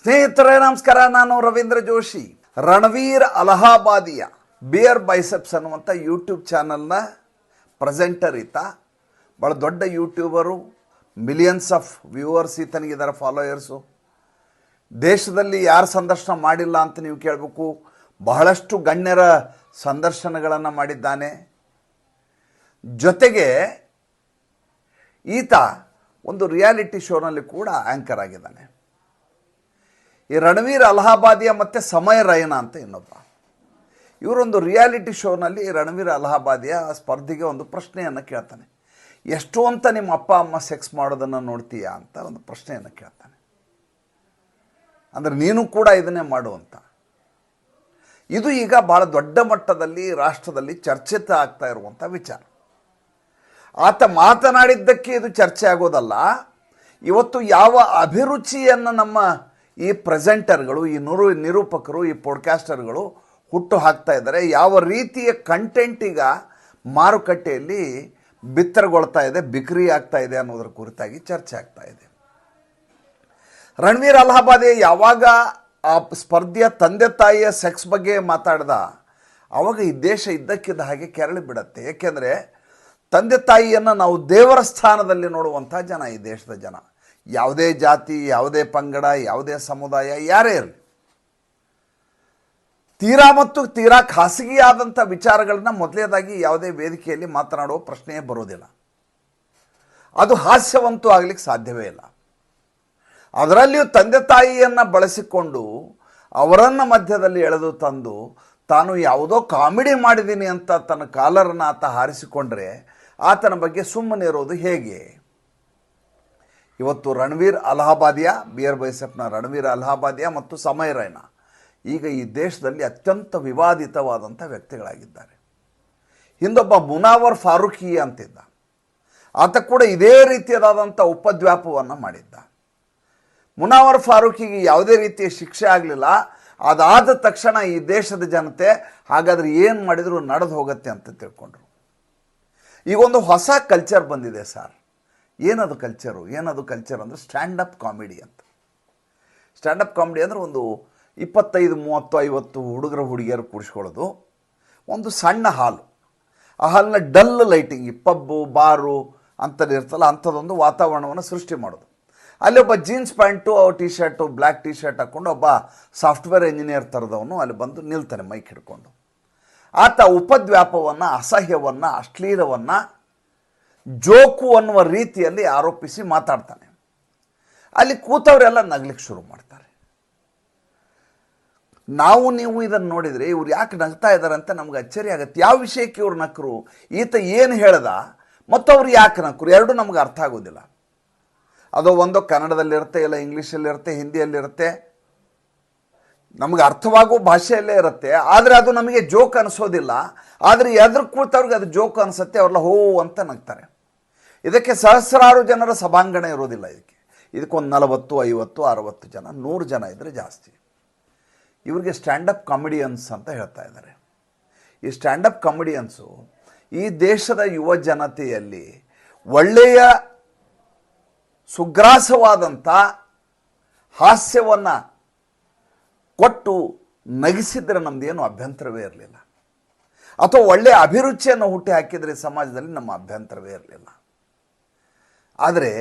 ಸ್ನೇಹಿತರೆ ನಮಸ್ಕಾರ, ನಾನು ರವೀಂದ್ರ ಜೋಶಿ. ರಣವೀರ್ ಅಲಹಾಬಾದಿಯ ಬಿಯರ್ ಬೈಸೆಪ್ಸ್ ಅನ್ನುವಂಥ ಯೂಟ್ಯೂಬ್ ಚಾನಲ್ನ ಪ್ರೆಸೆಂಟರ್ ಈತ. ಭಾಳ ದೊಡ್ಡ ಯೂಟ್ಯೂಬರು, ಮಿಲಿಯನ್ಸ್ ಆಫ್ ವ್ಯೂವರ್ಸ್ ಈತನಿಗಿದ್ದಾರೆ, ಫಾಲೋಯರ್ಸು. ದೇಶದಲ್ಲಿ ಯಾರು ಸಂದರ್ಶನ ಮಾಡಿಲ್ಲ ಅಂತ ನೀವು ಕೇಳಬೇಕು. ಬಹಳಷ್ಟು ಗಣ್ಯರ ಸಂದರ್ಶನಗಳನ್ನು ಮಾಡಿದ್ದಾನೆ. ಜೊತೆಗೆ ಈತ ಒಂದು ರಿಯಾಲಿಟಿ ಶೋನಲ್ಲಿ ಕೂಡ ಆ್ಯಂಕರ್ ಆಗಿದ್ದಾನೆ. ಈ ರಣವೀರ್ ಅಲಹಾಬಾದಿಯ ಮತ್ತು ಸಮಯ ರೈನಾ ಅಂತ ಇನ್ನೊಬ್ಬ, ಇವರೊಂದು ರಿಯಾಲಿಟಿ ಶೋನಲ್ಲಿ ರಣವೀರ್ ಅಲಹಾಬಾದಿಯ ಸ್ಪರ್ಧಿಗೆ ಒಂದು ಪ್ರಶ್ನೆಯನ್ನು ಕೇಳ್ತಾನೆ. ಎಷ್ಟು ಅಂತ ನಿಮ್ಮ ಅಪ್ಪ ಅಮ್ಮ ಸೆಕ್ಸ್ ಮಾಡೋದನ್ನು ನೋಡ್ತೀಯಾ ಅಂತ ಒಂದು ಪ್ರಶ್ನೆಯನ್ನು ಕೇಳ್ತಾನೆ. ಅಂದರೆ ನೀನು ಕೂಡ ಇದನ್ನೇ ಮಾಡು ಅಂತ. ಇದು ಈಗ ಭಾಳ ದೊಡ್ಡ ಮಟ್ಟದಲ್ಲಿ ರಾಷ್ಟ್ರದಲ್ಲಿ ಚರ್ಚಿತ ಆಗ್ತಾ ಇರುವಂಥ ವಿಚಾರ. ಆತ ಮಾತನಾಡಿದ್ದಕ್ಕೆ ಇದು ಚರ್ಚೆ ಆಗೋದಲ್ಲ. ಇವತ್ತು ಯಾವ ಅಭಿರುಚಿಯನ್ನು ನಮ್ಮ ಈ ಪ್ರೆಸೆಂಟರ್ಗಳು, ಈ ನಿರೂಪಕರು, ಈ ಪಾಡ್ಕಾಸ್ಟರ್ಗಳು ಹುಟ್ಟು ಹಾಕ್ತಾ ಇದ್ದಾರೆ, ಯಾವ ರೀತಿಯ ಕಂಟೆಂಟ್ ಈಗ ಮಾರುಕಟ್ಟೆಯಲ್ಲಿ ಬಿತ್ತರಗೊಳ್ತಾ ಇದೆ, ಬಿಕ್ರಿ ಆಗ್ತಾ ಇದೆ ಅನ್ನೋದರ ಕುರಿತಾಗಿ ಚರ್ಚೆ ಆಗ್ತಾ ಇದೆ. ರಣವೀರ್ ಅಲಹಾಬಾದಿ ಯಾವಾಗ ಆ ಸ್ಪರ್ಧೆಯ ತಂದೆ ತಾಯಿಯ ಸೆಕ್ಸ್ ಬಗ್ಗೆ ಮಾತಾಡ್ದ, ಆವಾಗ ಈ ದೇಶ ಇದ್ದಕ್ಕಿದ್ದ ಹಾಗೆ ಕೆರಳಿ ಬಿಡತ್ತೆ. ಏಕೆಂದರೆ ತಂದೆ ತಾಯಿಯನ್ನು ನಾವು ದೇವರ ಸ್ಥಾನದಲ್ಲಿ ನೋಡುವಂಥ ಜನ ಈ ದೇಶದ ಜನ. ಯಾವುದೇ ಜಾತಿ, ಯಾವುದೇ ಪಂಗಡ, ಯಾವುದೇ ಸಮುದಾಯ, ಯಾರೇ ಇರಲಿ, ತೀರಾ ಮತ್ತು ತೀರಾ ಖಾಸಗಿಯಾದಂಥ ವಿಚಾರಗಳನ್ನ ಮೊದಲನೇದಾಗಿ ಯಾವುದೇ ವೇದಿಕೆಯಲ್ಲಿ ಮಾತನಾಡುವ ಪ್ರಶ್ನೆಯೇ ಬರೋದಿಲ್ಲ. ಅದು ಹಾಸ್ಯವಂತೂ ಆಗಲಿಕ್ಕೆ ಸಾಧ್ಯವೇ ಇಲ್ಲ. ಅದರಲ್ಲಿಯೂ ತಂದೆ ತಾಯಿಯನ್ನು ಬಳಸಿಕೊಂಡು ಅವರನ್ನು ಮಧ್ಯದಲ್ಲಿ ಎಳೆದು ತಂದು ತಾನು ಯಾವುದೋ ಕಾಮಿಡಿ ಮಾಡಿದ್ದೀನಿ ಅಂತ ತನ್ನ ಕಾಲರನ್ನು ಆತ ಹಾರಿಸಿಕೊಂಡ್ರೆ ಆತನ ಬಗ್ಗೆ ಸುಮ್ಮನೆ ಇರೋದು ಹೇಗೆ? ಇವತ್ತು ರಣವೀರ್ ಅಲಹಾಬಾದಿಯ ಬಿಯರ್ ಬೈಸೆಪ್ನ ರಣವೀರ್ ಅಲಹಾಬಾದಿಯ ಮತ್ತು ಸಮಯ ರೈನಾ ಈಗ ಈ ದೇಶದಲ್ಲಿ ಅತ್ಯಂತ ವಿವಾದಿತವಾದಂಥ ವ್ಯಕ್ತಿಗಳಾಗಿದ್ದಾರೆ. ಹಿಂದೊಬ್ಬ ಮುನಾವರ್ ಫಾರೂಕಿ ಅಂತಿದ್ದ, ಆತ ಕೂಡ ಇದೇ ರೀತಿಯಾದಂಥ ಉಪದ್ವ್ಯಾಪವನ್ನು ಮಾಡಿದ್ದ. ಮುನಾವರ್ ಫಾರೂಕಿಗೆ ಯಾವುದೇ ರೀತಿಯ ಶಿಕ್ಷೆ ಆಗಲಿಲ್ಲ. ಅದಾದ ತಕ್ಷಣ ಈ ದೇಶದ ಜನತೆ ಹಾಗಾದರೆ ಏನು ಮಾಡಿದರೂ ನಡೆದು ಹೋಗುತ್ತೆ ಅಂತ ತಿಳ್ಕೊಂಡ್ರು. ಈಗೊಂದು ಹೊಸ ಕಲ್ಚರ್ ಬಂದಿದೆ ಸರ್. ಏನದು ಕಲ್ಚರು ಅಂದರೆ ಸ್ಟ್ಯಾಂಡಪ್ ಕಾಮಿಡಿ ಅಂತ. ಸ್ಟ್ಯಾಂಡಪ್ ಕಾಮಿಡಿ ಅಂದರೆ ಒಂದು 25, 30, 50 ಹುಡುಗರು ಹುಡುಗಿಯರು ಕೂಡಿಸ್ಕೊಳ್ಳೋದು, ಒಂದು ಸಣ್ಣ ಹಾಲು, ಆ ಹಾಲಿನ ಡಲ್ ಲೈಟಿಂಗ್, ಈ ಪಬ್ಬು ಬಾರು ಅಂಥದ್ದು ಇರ್ತಲ್ಲ, ಅಂಥದ್ದೊಂದು ವಾತಾವರಣವನ್ನು ಸೃಷ್ಟಿ ಮಾಡೋದು. ಅಲ್ಲಿ ಒಬ್ಬ jeans pant, T shirt, black T shirt ಹಾಕ್ಕೊಂಡು ಒಬ್ಬ ಸಾಫ್ಟ್ವೇರ್ ಇಂಜಿನಿಯರ್ ಥರದವನು ಅಲ್ಲಿ ಬಂದು ನಿಲ್ತಾನೆ ಮೈಕ್ ಹಿಡ್ಕೊಂಡು. ಆತ ಉಪದ್ವ್ಯಾಪವನ್ನು, ಅಸಹ್ಯವನ್ನು, ಅಶ್ಲೀಲವನ್ನು, ಜೋಕು ಅನ್ನುವ ರೀತಿಯಲ್ಲಿ ಆರೋಪಿಸಿ ಮಾತಾಡ್ತಾನೆ. ಅಲ್ಲಿ ಕೂತವರೆಲ್ಲ ನಗ್ಲಿಕ್ಕೆ ಶುರು ಮಾಡ್ತಾರೆ. ನೀವು ಇದನ್ನು ನೋಡಿದರೆ ಇವ್ರು ಯಾಕೆ ನಗ್ತಾ ಇದ್ದಾರೆ ಅಂತ ನಮ್ಗೆ ಅಚ್ಚರಿ ಆಗುತ್ತೆ. ಯಾವ ವಿಷಯಕ್ಕೆ ಇವ್ರು ನಕ್ಕರು, ಈತ ಏನು ಹೇಳ್ದ ಮತ್ತು ಅವ್ರು ಯಾಕೆ ನಕ್ಕರು, ಎರಡೂ ನಮ್ಗೆ ಅರ್ಥ ಆಗೋದಿಲ್ಲ. ಅದು ಒಂದೋ ಕನ್ನಡದಲ್ಲಿರುತ್ತೆ, ಇಲ್ಲ ಇಂಗ್ಲೀಷಲ್ಲಿರುತ್ತೆ, ಹಿಂದಿಯಲ್ಲಿರುತ್ತೆ, ನಮಗೆ ಅರ್ಥವಾಗುವ ಭಾಷೆಯಲ್ಲೇ ಇರುತ್ತೆ. ಆದರೆ ಅದು ನಮಗೆ ಜೋಕ್ ಅನಿಸೋದಿಲ್ಲ. ಆದರೆ ಎದುರು ಕೂತವ್ರಿಗೆ ಅದು ಜೋಕ್ ಅನಿಸುತ್ತೆ, ಅವ್ರೆಲ್ಲ ಹೋ ಅಂತ ನಗ್ತಾರೆ. ಇದಕ್ಕೆ ಸಹಸ್ರಾರು ಜನರ ಸಭಾಂಗಣ ಇರೋದಿಲ್ಲ. ಇದಕ್ಕೊಂದು 40, 50, 60 ಜನ, 100 ಜನ ಇದ್ದರೆ ಜಾಸ್ತಿ. ಇವ್ರಿಗೆ ಸ್ಟ್ಯಾಂಡಪ್ ಕಾಮಿಡಿಯನ್ಸ್ ಅಂತ ಹೇಳ್ತಾ ಇದ್ದಾರೆ. ಈ ಸ್ಟ್ಯಾಂಡಪ್ ಕಾಮಿಡಿಯನ್ಸು ಈ ದೇಶದ ಯುವ ಜನತೆಯಲ್ಲಿ ಒಳ್ಳೆಯ ಸುಗ್ರಾಸವಾದಂಥ ಹಾಸ್ಯವನ್ನು ಕೊಟ್ಟು ನಗಿಸಿದರೆ ನಮ್ಮದೇನು ಅಭ್ಯಂತರವೇ ಇರಲಿಲ್ಲ. ಅಥವಾ ಒಳ್ಳೆಯ ಅಭಿರುಚಿಯನ್ನು ಹುಟ್ಟಿ ಹಾಕಿದರೆ ಸಮಾಜದಲ್ಲಿ ನಮ್ಮ ಅಭ್ಯಂತರವೇ ಇರಲಿಲ್ಲ. ಆದರೆ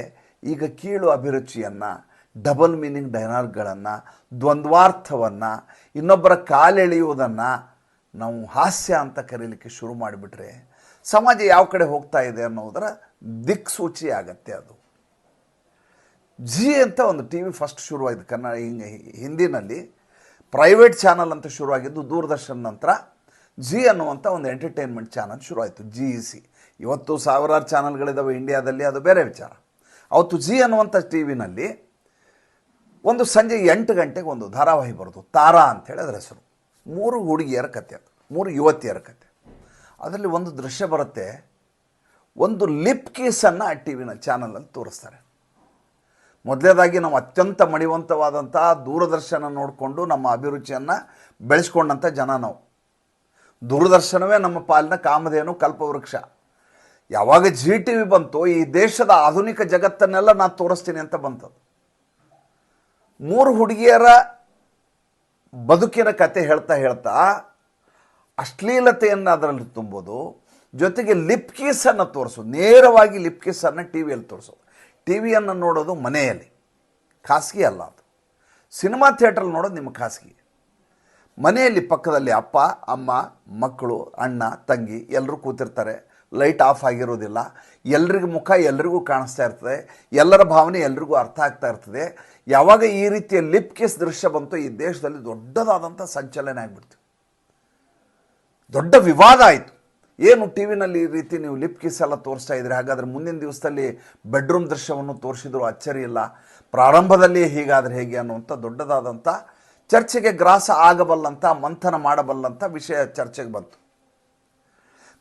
ಈಗ ಕೀಳು ಅಭಿರುಚಿಯನ್ನು, ಡಬಲ್ ಮೀನಿಂಗ್ ಡೈಲಾಗ್ಗಳನ್ನು, ದ್ವಂದ್ವಾರ್ಥವನ್ನು, ಇನ್ನೊಬ್ಬರ ಕಾಲೆಳೆಯುವುದನ್ನು ನಾವು ಹಾಸ್ಯ ಅಂತ ಕರೀಲಿಕ್ಕೆ ಶುರು ಮಾಡಿಬಿಟ್ರೆ ಸಮಾಜ ಯಾವ ಕಡೆ ಹೋಗ್ತಾ ಇದೆ ಅನ್ನೋದರ ದಿಕ್ಸೂಚಿ ಆಗತ್ತೆ. ಅದು ಜಿ ಅಂತ ಒಂದು ಟಿ ವಿ ಫಸ್ಟ್ ಶುರುವಾಯಿತು ಹಿಂದಿನಲ್ಲಿ, ಪ್ರೈವೇಟ್ ಚಾನಲ್ ಅಂತ ಶುರುವಾಗಿದ್ದು. ದೂರದರ್ಶನ ನಂತರ ಜಿ ಅನ್ನುವಂಥ ಒಂದು ಎಂಟರ್ಟೈನ್ಮೆಂಟ್ ಚಾನಲ್ ಶುರುವಾಯಿತು, GEC. ಇವತ್ತು ಸಾವಿರಾರು ಚಾನಲ್ಗಳಿದ್ದಾವೆ ಇಂಡಿಯಾದಲ್ಲಿ, ಅದು ಬೇರೆ ವಿಚಾರ. ಅವತ್ತು ಜಿ ಅನ್ನುವಂಥ ಟಿ ವಿನಲ್ಲಿ ಒಂದು ಸಂಜೆ 8 ಗಂಟೆಗೆ ಒಂದು ಧಾರಾವಾಹಿ ಬರೋದು, ತಾರಾ ಅಂಥೇಳಿ ಅದರ ಹೆಸರು. 3 ಹುಡುಗಿಯರ ಕಥೆ, ಅದು 3 ಯುವತಿಯರ ಕಥೆ. ಅದರಲ್ಲಿ ಒಂದು ದೃಶ್ಯ ಬರುತ್ತೆ, ಒಂದು ಲಿಪ್ ಕೀಸನ್ನು ಆ ಟಿ ವಿನ ಚಾನಲಲ್ಲಿ ತೋರಿಸ್ತಾರೆ. ಮೊದಲೇದಾಗಿ ನಾವು ಅತ್ಯಂತ ಮಣಿವಂತವಾದಂಥ ದೂರದರ್ಶನ ನೋಡಿಕೊಂಡು ನಮ್ಮ ಅಭಿರುಚಿಯನ್ನು ಬೆಳೆಸ್ಕೊಂಡಂಥ ಜನ ನಾವು. ದೂರದರ್ಶನವೇ ನಮ್ಮ ಪಾಲಿನ ಕಾಮಧೇನು, ಕಲ್ಪವೃಕ್ಷ. ಯಾವಾಗ GTV ಬಂತು, ಈ ದೇಶದ ಆಧುನಿಕ ಜಗತ್ತನ್ನೆಲ್ಲ ನಾನು ತೋರಿಸ್ತೀನಿ ಅಂತ ಬಂತದ್ದು. 3 ಹುಡುಗಿಯರ ಬದುಕಿನ ಕತೆ ಹೇಳ್ತಾ ಹೇಳ್ತಾ ಅಶ್ಲೀಲತೆಯನ್ನು ಅದರಲ್ಲಿ ತುಂಬೋದು, ಜೊತೆಗೆ ಲಿಪ್ ಕಿಸ್ಸನ್ನು ತೋರಿಸೋದು, ನೇರವಾಗಿ ಲಿಪ್ ಕಿಸ್ಸನ್ನು ಟಿ ವಿಯಲ್ಲಿ ತೋರಿಸೋದು. ಟಿ ವಿಯನ್ನು ನೋಡೋದು ಮನೆಯಲ್ಲಿ, ಖಾಸಗಿ ಅಲ್ಲ ಅದು. ಸಿನಿಮಾ ಥಿಯೇಟ್ರಲ್ಲಿ ನೋಡೋದು ನಿಮ್ಮ ಖಾಸಗಿ. ಮನೆಯಲ್ಲಿ ಪಕ್ಕದಲ್ಲಿ ಅಪ್ಪ ಅಮ್ಮ ಮಕ್ಕಳು ಅಣ್ಣ ತಂಗಿ ಎಲ್ಲರೂ ಕೂತಿರ್ತಾರೆ, ಲೈಟ್ ಆಫ್ ಆಗಿರೋದಿಲ್ಲ, ಎಲ್ರಿಗೂ ಮುಖ ಎಲ್ರಿಗೂ ಕಾಣಿಸ್ತಾ ಇರ್ತದೆ, ಎಲ್ಲರ ಭಾವನೆ ಎಲ್ರಿಗೂ ಅರ್ಥ ಆಗ್ತಾ ಇರ್ತದೆ. ಯಾವಾಗ ಈ ರೀತಿಯ ಲಿಪ್ ಕಿಸ್ ದೃಶ್ಯ ಬಂತು, ಈ ದೇಶದಲ್ಲಿ ದೊಡ್ಡದಾದಂಥ ಸಂಚಲನ ಆಗಿಬಿಡ್ತು, ದೊಡ್ಡ ವಿವಾದ ಆಯಿತು. ಏನು ಟಿ ವಿನಲ್ಲಿ ಈ ರೀತಿ ನೀವು ಲಿಪ್ ಕಿಸ್ ಎಲ್ಲ ತೋರಿಸ್ತಾ ಇದ್ರಿ, ಹಾಗಾದರೆ ಮುಂದಿನ ದಿವಸದಲ್ಲಿ ಬೆಡ್ರೂಮ್ ದೃಶ್ಯವನ್ನು ತೋರಿಸಿದ್ರು ಅಚ್ಚರಿ ಇಲ್ಲ, ಪ್ರಾರಂಭದಲ್ಲಿ ಹೀಗಾದರೆ ಹೇಗೆ ಅನ್ನುವಂಥ ದೊಡ್ಡದಾದಂಥ ಚರ್ಚೆಗೆ ಗ್ರಾಸ ಆಗಬಲ್ಲಂಥ, ಮಂಥನ ಮಾಡಬಲ್ಲಂಥ ವಿಷಯ ಚರ್ಚೆಗೆ ಬಂತು.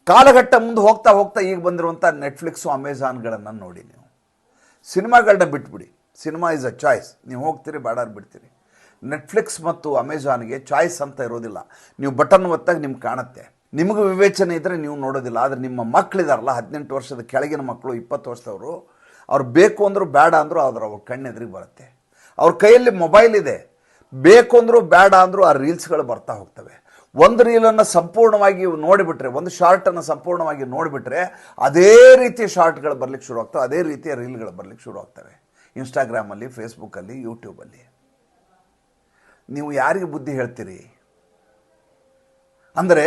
ಕಾಲಘಟ್ಟ ಮುಂದೆ ಹೋಗ್ತಾ ಹೋಗ್ತಾ ಈಗ ಬಂದಿರುವಂಥ ನೆಟ್ಫ್ಲಿಕ್ಸು ಅಮೆಝಾನ್ಗಳನ್ನು ನೋಡಿ. ನೀವು ಸಿನಿಮಾಗಳನ್ನ ಬಿಟ್ಬಿಡಿ, ಸಿನಿಮಾ ಈಸ್ ಅ ಚಾಯ್ಸ್, ನೀವು ಹೋಗ್ತೀರಿ ಬೇಡಾರು ಬಿಡ್ತೀರಿ. ನೆಟ್ಫ್ಲಿಕ್ಸ್ ಮತ್ತು ಅಮೆಝಾನ್ಗೆ ಚಾಯ್ಸ್ ಅಂತ ಇರೋದಿಲ್ಲ. ನೀವು ಬಟನ್ ಒತ್ತಾಗ ನಿಮ್ಗೆ ಕಾಣುತ್ತೆ, ನಿಮಗೆ ವಿವೇಚನೆ ಇದ್ದರೆ ನೀವು ನೋಡೋದಿಲ್ಲ. ಆದರೆ ನಿಮ್ಮ ಮಕ್ಕಳಿದಾರಲ್ಲ, 18 ವರ್ಷದ ಕೆಳಗಿನ ಮಕ್ಕಳು, 20 ವರ್ಷದವರು, ಅವ್ರು ಬೇಕು ಅಂದರೂ ಬೇಡ ಅಂದರೂ ಅವ್ರ ಕಣ್ಣೆದುರಿಗೆ ಬರುತ್ತೆ. ಅವ್ರ ಕೈಯಲ್ಲಿ ಮೊಬೈಲ್ ಇದೆ, ಬೇಕು ಅಂದರೂ ಬೇಡ ಅಂದರೂ ಆ ರೀಲ್ಸ್ಗಳು ಬರ್ತಾ ಹೋಗ್ತವೆ. ಒಂದು ರೀಲನ್ನು ಸಂಪೂರ್ಣವಾಗಿ ನೋಡಿಬಿಟ್ರೆ, ಒಂದು ಶಾರ್ಟನ್ನು ಸಂಪೂರ್ಣವಾಗಿ ನೋಡಿಬಿಟ್ರೆ ಅದೇ ರೀತಿಯ ಶಾರ್ಟ್ಗಳು ಬರಲಿಕ್ಕೆ ಶುರು ಆಗ್ತವೆ, ಅದೇ ರೀತಿಯ ರೀಲ್ಗಳು ಬರಲಿಕ್ಕೆ ಶುರು ಆಗ್ತವೆ. ಇನ್ಸ್ಟಾಗ್ರಾಮಲ್ಲಿ, ಫೇಸ್ಬುಕ್ಕಲ್ಲಿ, ಯೂಟ್ಯೂಬಲ್ಲಿ. ನೀವು ಯಾರಿಗೆ ಬುದ್ಧಿ ಹೇಳ್ತೀರಿ? ಅಂದರೆ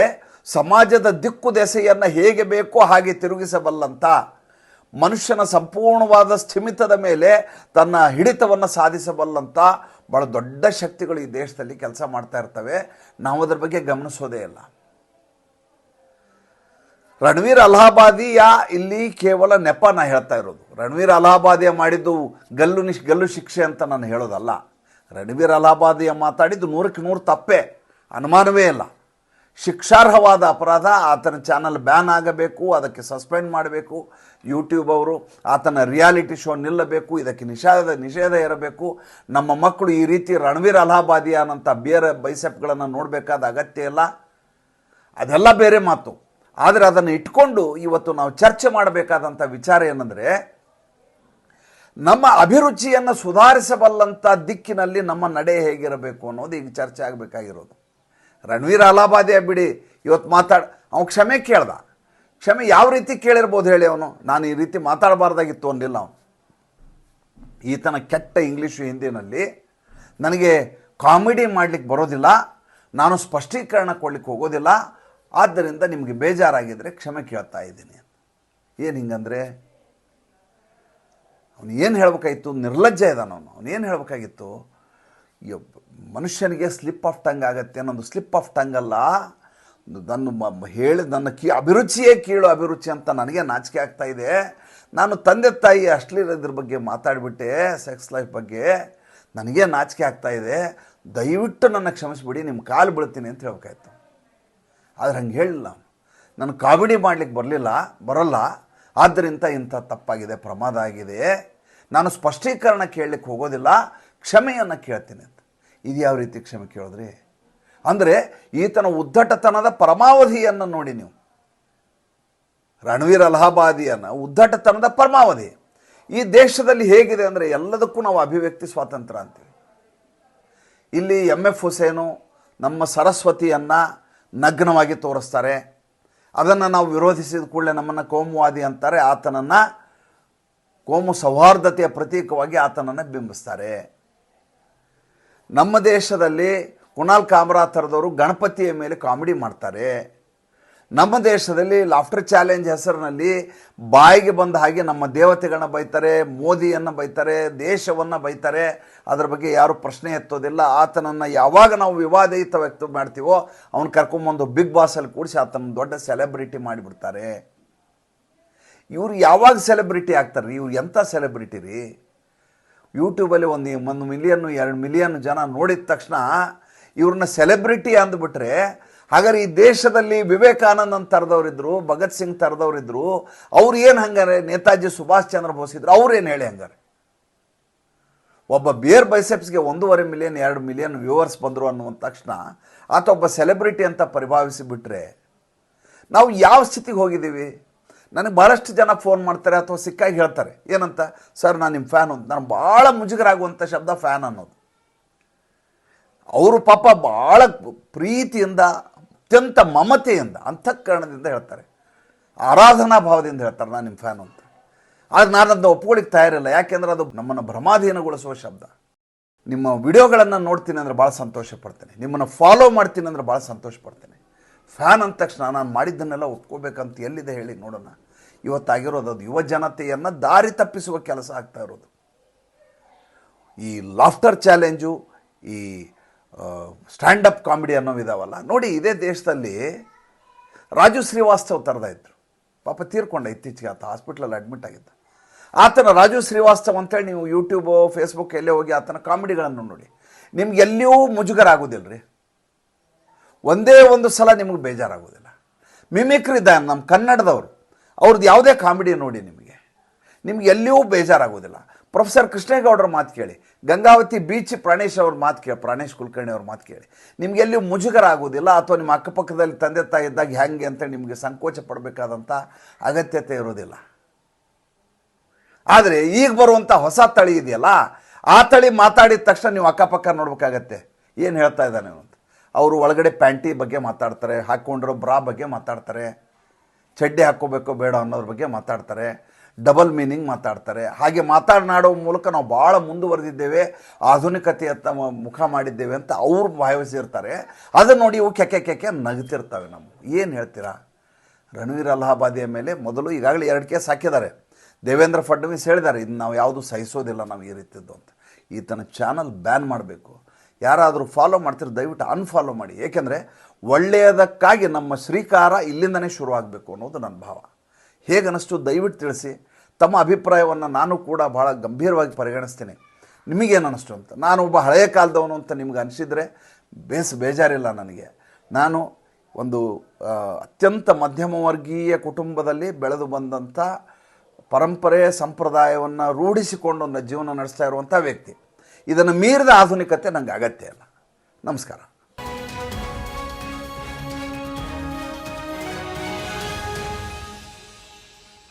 ಸಮಾಜದ ದಿಕ್ಕು ದೆಸೆಯನ್ನು ಹೇಗೆ ಬೇಕೋ ಹಾಗೆ ತಿರುಗಿಸಬಲ್ಲಂಥ, ಮನುಷ್ಯನ ಸಂಪೂರ್ಣವಾದ ಸ್ಥಿಮಿತದ ಮೇಲೆ ತನ್ನ ಹಿಡಿತವನ್ನು ಸಾಧಿಸಬಲ್ಲಂಥ ಭಾಳ ದೊಡ್ಡ ಶಕ್ತಿಗಳು ಈ ದೇಶದಲ್ಲಿ ಕೆಲಸ ಮಾಡ್ತಾ ಇರ್ತವೆ. ನಾವು ಅದರ ಬಗ್ಗೆ ಗಮನಿಸೋದೇ ಇಲ್ಲ. ರಣವೀರ್ ಅಲಹಾಬಾದಿಯ ಇಲ್ಲಿ ಕೇವಲ ನೆಪ ನಾನು ಹೇಳ್ತಾ ಇರೋದು. ರಣವೀರ್ ಅಲಹಾಬಾದಿಯ ಮಾಡಿದ್ದು ಗಲ್ಲು ಶಿಕ್ಷೆ ಅಂತ ನಾನು ಹೇಳೋದಲ್ಲ. ರಣವೀರ್ ಅಲಹಾಬಾದಿಯ ಮಾತಾಡಿದ್ದು 100ಕ್ಕೆ 100 ತಪ್ಪೇ, ಅನುಮಾನವೇ ಇಲ್ಲ. ಶಿಕ್ಷಾರ್ಹವಾದ ಅಪರಾಧ. ಆತನ ಚಾನಲ್ ಬ್ಯಾನ್ ಆಗಬೇಕು, ಅದಕ್ಕೆ ಸಸ್ಪೆಂಡ್ ಮಾಡಬೇಕು. ಯೂಟ್ಯೂಬ್ ಅವರು ಆತನ ರಿಯಾಲಿಟಿ ಶೋ ನಿಲ್ಲಬೇಕು, ಇದಕ್ಕೆ ನಿಷೇಧ ಇರಬೇಕು. ನಮ್ಮ ಮಕ್ಕಳು ಈ ರೀತಿ ರಣವೀರ್ ಅಲಹಾಬಾದಿಯಾನಂಥ ಬೇರೆ ಬೈಸೆಪ್ಗಳನ್ನು ನೋಡಬೇಕಾದ ಅಗತ್ಯ ಇಲ್ಲ. ಅದೆಲ್ಲ ಬೇರೆ ಮಾತು. ಆದರೆ ಅದನ್ನು ಇಟ್ಕೊಂಡು ಇವತ್ತು ನಾವು ಚರ್ಚೆ ಮಾಡಬೇಕಾದಂಥ ವಿಚಾರ ಏನಂದರೆ, ನಮ್ಮ ಅಭಿರುಚಿಯನ್ನು ಸುಧಾರಿಸಬಲ್ಲಂಥ ದಿಕ್ಕಿನಲ್ಲಿ ನಮ್ಮ ನಡೆ ಹೇಗಿರಬೇಕು ಅನ್ನೋದು ಈಗ ಚರ್ಚೆ ಆಗಬೇಕಾಗಿರೋದು. ರಣವೀರ್ ಅಲಹಾಬಾದಿಯ ಬಿಡಿ, ಇವತ್ತು ಅವನು ಕ್ಷಮೆ ಕೇಳ್ದ. ಕ್ಷಮೆ ಯಾವ ರೀತಿ ಕೇಳಿರ್ಬೋದು ಹೇಳಿ? ಅವನು ನಾನು ಈ ರೀತಿ ಮಾತಾಡಬಾರ್ದಾಗಿತ್ತು ಅನ್ನಿಲ್ಲ. ಅವನು ಈತನ ಕೆಟ್ಟ ಇಂಗ್ಲೀಷು ಹಿಂದಿನಲ್ಲಿ ನನಗೆ ಕಾಮಿಡಿ ಮಾಡಲಿಕ್ಕೆ ಬರೋದಿಲ್ಲ, ನಾನು ಸ್ಪಷ್ಟೀಕರಣ ಕೊಡಲಿಕ್ಕೆ ಹೋಗೋದಿಲ್ಲ, ಆದ್ದರಿಂದ ನಿಮಗೆ ಬೇಜಾರಾಗಿದ್ದರೆ ಕ್ಷಮೆ ಕೇಳ್ತಾ ಇದ್ದೀನಿ. ಏನು ಹಿಂಗಂದರೆ ಅವನು ಏನು ಹೇಳಬೇಕಾಗಿತ್ತು? ನಿರ್ಲಜ್ಜೆ ಇದ್ದಾನ ಅವನು ಏನು ಹೇಳಬೇಕಾಗಿತ್ತು? ಮನುಷ್ಯನಿಗೆ ಸ್ಲಿಪ್ ಆಫ್ ಟಂಗ್ ಆಗುತ್ತೆ ಅನ್ನೋದು. ಸ್ಲಿಪ್ ಆಫ್ ಟಂಗ್ ಅಲ್ಲ, ನನ್ನ ಅಭಿರುಚಿಯೇ ಕೀಳು ಅಭಿರುಚಿ ಅಂತ ನನಗೆ ನಾಚಿಕೆ ಆಗ್ತಾ ಇದೆ. ನಾನು ತಂದೆ ತಾಯಿ ಅಶ್ಲೀಲದ್ರ ಬಗ್ಗೆ ಮಾತಾಡಿಬಿಟ್ಟೆ, ಸೆಕ್ಸ್ ಲೈಫ್ ಬಗ್ಗೆ ನನಗೆ ನಾಚಿಕೆ ಆಗ್ತಾ ಇದೆ, ದಯವಿಟ್ಟು ನನ್ನ ಕ್ಷಮಿಸಿಬಿಡಿ, ನಿಮ್ಮ ಕಾಲು ಬೀಳ್ತೀನಿ ಅಂತ ಹೇಳ್ಬೇಕಾಯ್ತು. ಆದರೆ ಹಂಗೆ ಹೇಳಿಲ್ಲ. ನಾನು ಕಾಮಿಡಿ ಮಾಡಲಿಕ್ಕೆ ಬರಲ್ಲ, ಆದ್ದರಿಂದ ಇಂಥ ತಪ್ಪಾಗಿದೆ, ಪ್ರಮಾದ ಆಗಿದೆ, ನಾನು ಸ್ಪಷ್ಟೀಕರಣ ಕೇಳಲಿಕ್ಕೆ ಹೋಗೋದಿಲ್ಲ, ಕ್ಷಮೆಯನ್ನು ಕೇಳ್ತೀನಿ ಅಂತ. ಇದು ಯಾವ ರೀತಿ ಕ್ಷಮೆ ಕೇಳಿದ್ರಿ? ಅಂದರೆ ಈತನ ಉದ್ದಟತನದ ಪರಮಾವಧಿಯನ್ನು ನೋಡಿ ನೀವು. ರಣವೀರ್ ಅಲಹಾಬಾದಿಯನ್ನು ಉದ್ದಟತನದ ಪರಮಾವಧಿ ಈ ದೇಶದಲ್ಲಿ ಹೇಗಿದೆ ಅಂದರೆ, ಎಲ್ಲದಕ್ಕೂ ನಾವು ಅಭಿವ್ಯಕ್ತಿ ಸ್ವಾತಂತ್ರ್ಯ ಅಂತೀವಿ. ಇಲ್ಲಿ MF ಹುಸೇನು ನಮ್ಮ ಸರಸ್ವತಿಯನ್ನು ನಗ್ನವಾಗಿ ತೋರಿಸ್ತಾರೆ, ಅದನ್ನು ನಾವು ವಿರೋಧಿಸಿದ ಕೂಡಲೇ ನಮ್ಮನ್ನು ಕೋಮುವಾದಿ ಅಂತಾರೆ, ಆತನನ್ನು ಕೋಮು ಸೌಹಾರ್ದತೆಯ ಪ್ರತೀಕವಾಗಿ ಆತನನ್ನು ಬಿಂಬಿಸ್ತಾರೆ. ನಮ್ಮ ದೇಶದಲ್ಲಿ ಕುಣಾಲ್ ಕಾಮ್ರಾ ಥರದವರು ಗಣಪತಿಯ ಮೇಲೆ ಕಾಮಿಡಿ ಮಾಡ್ತಾರೆ. ನಮ್ಮ ದೇಶದಲ್ಲಿ ಲಾಫ್ಟರ್ ಚಾಲೆಂಜ್ ಹೆಸರಿನಲ್ಲಿ ಬಾಯಿಗೆ ಬಂದ ಹಾಗೆ ನಮ್ಮ ದೇವತೆಗಳನ್ನ ಬೈತಾರೆ, ಮೋದಿಯನ್ನು ಬೈತಾರೆ, ದೇಶವನ್ನು ಬೈತಾರೆ. ಅದರ ಬಗ್ಗೆ ಯಾರೂ ಪ್ರಶ್ನೆ ಎತ್ತೋದಿಲ್ಲ. ಆತನನ್ನು ಯಾವಾಗ ನಾವು ವಿವಾದಯುತ ವ್ಯಕ್ತ ಮಾಡ್ತೀವೋ ಅವನು ಕರ್ಕೊಂಬಂದು ಬಿಗ್ ಬಾಸಲ್ಲಿ ಕೂಡಿಸಿ ಆತನ ದೊಡ್ಡ ಸೆಲೆಬ್ರಿಟಿ ಮಾಡಿಬಿಡ್ತಾರೆ. ಇವರು ಯಾವಾಗ ಸೆಲೆಬ್ರಿಟಿ ಆಗ್ತಾರೆ ರೀ? ಇವ್ರು ಎಂಥ ಸೆಲೆಬ್ರಿಟಿ ರೀ? ಯೂಟ್ಯೂಬಲ್ಲಿ 1 ಮಿಲಿಯನ್ 2 ಮಿಲಿಯನ್ ಜನ ನೋಡಿದ ತಕ್ಷಣ ಇವ್ರನ್ನ ಸೆಲೆಬ್ರಿಟಿ ಅಂದ್ಬಿಟ್ರೆ, ಹಾಗಾದ್ರೆ ಈ ದೇಶದಲ್ಲಿ ವಿವೇಕಾನಂದನ್ ಥರದವರಿದ್ದರು, ಭಗತ್ ಸಿಂಗ್ ಥರದವರಿದ್ದರು, ಅವ್ರು ಏನು ಹಂಗಾರೆ? ನೇತಾಜಿ ಸುಭಾಷ್ ಚಂದ್ರ ಬೋಸ್ ಇದ್ರು, ಅವ್ರೇನು ಹೇಳಿ ಹಂಗಾರೆ? ಒಬ್ಬ ಬಿಯರ್ ಬೈಸೆಪ್ಸ್ಗೆ 1.5 ಮಿಲಿಯನ್ 2 ಮಿಲಿಯನ್ ವ್ಯೂವರ್ಸ್ ಬಂದರು ಅನ್ನುವಂಥ ತಕ್ಷಣ ಆತ ಒಬ್ಬ ಸೆಲೆಬ್ರಿಟಿ ಅಂತ ಪರಿಭಾವಿಸಿಬಿಟ್ರೆ ನಾವು ಯಾವ ಸ್ಥಿತಿಗೆ ಹೋಗಿದ್ದೀವಿ? ನನಗೆ ಭಾಳಷ್ಟು ಜನ ಫೋನ್ ಮಾಡ್ತಾರೆ ಅಥವಾ ಸಿಕ್ಕಾಗಿ ಹೇಳ್ತಾರೆ, ಏನಂತ? ಸರ್ ನಾನು ನಿಮ್ಮ ಫ್ಯಾನು ಅಂತ. ನನಗೆ ಭಾಳ ಮುಜುಗರ ಆಗುವಂಥ ಶಬ್ದ ಫ್ಯಾನ್ ಅನ್ನೋದು. ಅವರು ಪಾಪ ಭಾಳ ಪ್ರೀತಿಯಿಂದ ಅತ್ಯಂತ ಮಮತೆಯಿಂದ ಅಂತಃಕರಣದಿಂದ ಹೇಳ್ತಾರೆ, ಆರಾಧನಾ ಭಾವದಿಂದ ಹೇಳ್ತಾರೆ ನಾನು ನಿಮ್ಮ ಫ್ಯಾನು ಅಂತ. ಆದರೆ ನಾನು ಅದನ್ನ ಒಪ್ಕೊಳ್ಳಿಕ್ಕೆ ತಯಾರಿಲ್ಲ, ಯಾಕೆಂದ್ರೆ ಅದು ನಮ್ಮನ್ನು ಭ್ರಮಾಧೀನಗೊಳಿಸುವ ಶಬ್ದ. ನಿಮ್ಮ ವಿಡಿಯೋಗಳನ್ನು ನೋಡ್ತೀನಿ ಅಂದರೆ ಭಾಳ ಸಂತೋಷ ಪಡ್ತೇನೆ, ನಿಮ್ಮನ್ನು ಫಾಲೋ ಮಾಡ್ತೀನಿ ಅಂದರೆ ಭಾಳ ಸಂತೋಷ ಪಡ್ತೇನೆ. ಫ್ಯಾನ್ ಅಂದ ತಕ್ಷಣ ನಾನು ಮಾಡಿದ್ದನ್ನೆಲ್ಲ ಒಪ್ಕೋಬೇಕಂತ ಎಲ್ಲಿದೆ ಹೇಳಿ ನೋಡೋಣ. ಇವತ್ತಾಗಿರೋದು ಅದು ಯುವ ಜನತೆಯನ್ನು ದಾರಿ ತಪ್ಪಿಸುವ ಕೆಲಸ ಆಗ್ತಾ ಇರೋದು. ಈ ಲಾಫ್ಟರ್ ಚಾಲೆಂಜು, ಈ ಸ್ಟ್ಯಾಂಡಪ್ ಕಾಮಿಡಿ ಅನ್ನೋವಿದಾವಲ್ಲ ನೋಡಿ, ಇದೇ ದೇಶದಲ್ಲಿ ರಾಜು ಶ್ರೀವಾಸ್ತವ್ ಥರದ ಇದ್ದರು, ಪಾಪ ತೀರ್ಕೊಂಡ ಇತ್ತೀಚೆಗೆ. ಆತ ಹಾಸ್ಪಿಟ್ಲಲ್ಲಿ ಅಡ್ಮಿಟ್ ಆಗಿದ್ದ. ಆತನ ರಾಜು ಶ್ರೀವಾಸ್ತವ್ ಅಂತೇಳಿ ನೀವು ಯೂಟ್ಯೂಬು ಫೇಸ್ಬುಕ್ ಎಲ್ಲೇ ಹೋಗಿ ಆತನ ಕಾಮಿಡಿಗಳನ್ನು ನೋಡಿ, ನಿಮ್ಗೆ ಎಲ್ಲಿಯೂ ಮುಜುಗರ ಆಗೋದಿಲ್ಲ ರೀ. ಒಂದೇ ಒಂದು ಸಲ ನಿಮಗೆ ಬೇಜಾರಾಗೋದಿಲ್ಲ. ಮಿಮಿಕ್ರಿ ಇದ್ದಾನೆ ನಮ್ಮ ಕನ್ನಡದವರು, ಅವ್ರದ್ದು ಯಾವುದೇ ಕಾಮಿಡಿ ನೋಡಿ ನಿಮಗೆ ಎಲ್ಲಿಯೂ ಬೇಜಾರಾಗೋದಿಲ್ಲ. ಪ್ರೊಫೆಸರ್ ಕೃಷ್ಣೇಗೌಡರ ಮಾತು ಕೇಳಿ, ಗಂಗಾವತಿ ಬೀಚ್ ಪ್ರಾಣೇಶ್ ಅವ್ರ ಮಾತು ಕೇಳಿ, ಪ್ರಾಣೇಶ್ ಕುಲಕರ್ಣಿ ಅವ್ರ ಮಾತು ಕೇಳಿ, ನಿಮ್ಗೆ ಎಲ್ಲಿಯೂ ಮುಜುಗರ ಆಗೋದಿಲ್ಲ. ಅಥವಾ ನಿಮ್ಮ ಅಕ್ಕಪಕ್ಕದಲ್ಲಿ ತಂದೆ ತಾಯಿ ಇದ್ದಾಗ ಹೆಂಗೆ ಅಂತ ನಿಮಗೆ ಸಂಕೋಚ ಪಡಬೇಕಾದಂಥ ಅಗತ್ಯತೆ ಇರೋದಿಲ್ಲ. ಆದರೆ ಈಗ ಬರುವಂಥ ಹೊಸ ತಳಿ ಇದೆಯಲ್ಲ, ಆ ತಳಿ ಮಾತಾಡಿದ ತಕ್ಷಣ ನೀವು ಅಕ್ಕಪಕ್ಕ ನೋಡ್ಬೇಕಾಗತ್ತೆ, ಏನು ಹೇಳ್ತಾ ಇದ್ದಾನೆ ಅಂತ. ಅವರು ಒಳಗಡೆ ಪ್ಯಾಂಟಿ ಬಗ್ಗೆ ಮಾತಾಡ್ತಾರೆ, ಹಾಕ್ಕೊಂಡಿರೋ ಬ್ರಾ ಬಗ್ಗೆ ಮಾತಾಡ್ತಾರೆ, ಚಡ್ಡಿ ಹಾಕ್ಕೋಬೇಕೋ ಬೇಡ ಅನ್ನೋದ್ರ ಬಗ್ಗೆ ಮಾತಾಡ್ತಾರೆ, ಡಬಲ್ ಮೀನಿಂಗ್ ಮಾತಾಡ್ತಾರೆ. ಹಾಗೆ ಮಾತನಾಡೋ ಮೂಲಕ ನಾವು ಭಾಳ ಮುಂದುವರೆದಿದ್ದೇವೆ, ಆಧುನಿಕತೆಯತ್ತ ಮುಖ ಮಾಡಿದ್ದೇವೆ ಅಂತ ಅವ್ರು ಭಾವಿಸಿರ್ತಾರೆ. ಅದನ್ನು ನೋಡಿ ಇವು ಕೆಕೆ ನಗ್ತಿರ್ತವೆ. ನಮ್ಗೆ ಏನು ಹೇಳ್ತೀರಾ? ರಣವೀರ್ ಅಲಹಾಬಾದಿಯ ಮೇಲೆ ಮೊದಲು ಈಗಾಗಲೇ 2 ಕೇಸ್ ಹಾಕಿದ್ದಾರೆ. ದೇವೇಂದ್ರ ಫಡ್ನವೀಸ್ ಹೇಳಿದ್ದಾರೆ, ಇನ್ನು ನಾವು ಯಾವುದು ಸಹಿಸೋದಿಲ್ಲ ನಾವು ಈ ರೀತಿದ್ದು ಅಂತ. ಈತನ ಚಾನಲ್ ಬ್ಯಾನ್ ಮಾಡಬೇಕು. ಯಾರಾದರೂ ಫಾಲೋ ಮಾಡ್ತಿರೋ ದಯವಿಟ್ಟು ಅನ್ಫಾಲೋ ಮಾಡಿ. ಏಕೆಂದರೆ ಒಳ್ಳೆಯದಕ್ಕಾಗಿ ನಮ್ಮ ಶ್ರೀಕಾರ ಇಲ್ಲಿಂದನೇ ಶುರುವಾಗಬೇಕು ಅನ್ನೋದು ನನ್ನ ಭಾವ. ಹೇಗನ್ನಿಸ್ತು ದಯವಿಟ್ಟು ತಿಳಿಸಿ. ತಮ್ಮ ಅಭಿಪ್ರಾಯವನ್ನು ನಾನು ಕೂಡ ಭಾಳ ಗಂಭೀರವಾಗಿ ಪರಿಗಣಿಸ್ತೀನಿ. ನಿಮಗೇನು ಅನ್ನಿಸ್ತು ಅಂತ. ನಾನು ಒಬ್ಬ ಹಳೆಯ ಕಾಲದವನು ಅಂತ ನಿಮ್ಗೆ ಅನಿಸಿದರೆ ಬೇಜಾರಿಲ್ಲ ನನಗೆ. ನಾನು ಒಂದು ಅತ್ಯಂತ ಮಧ್ಯಮ ವರ್ಗೀಯ ಕುಟುಂಬದಲ್ಲಿ ಬೆಳೆದು ಬಂದಂಥ ಪರಂಪರೆ ಸಂಪ್ರದಾಯವನ್ನು ರೂಢಿಸಿಕೊಂಡು ಜೀವನ ನಡೆಸ್ತಾ ಇರುವಂಥ ವ್ಯಕ್ತಿ. ಇದನ್ನು ಮೀರಿದ ಆಧುನಿಕತೆ ನನಗೆ ಅಗತ್ಯ ಇಲ್ಲ. ನಮಸ್ಕಾರ.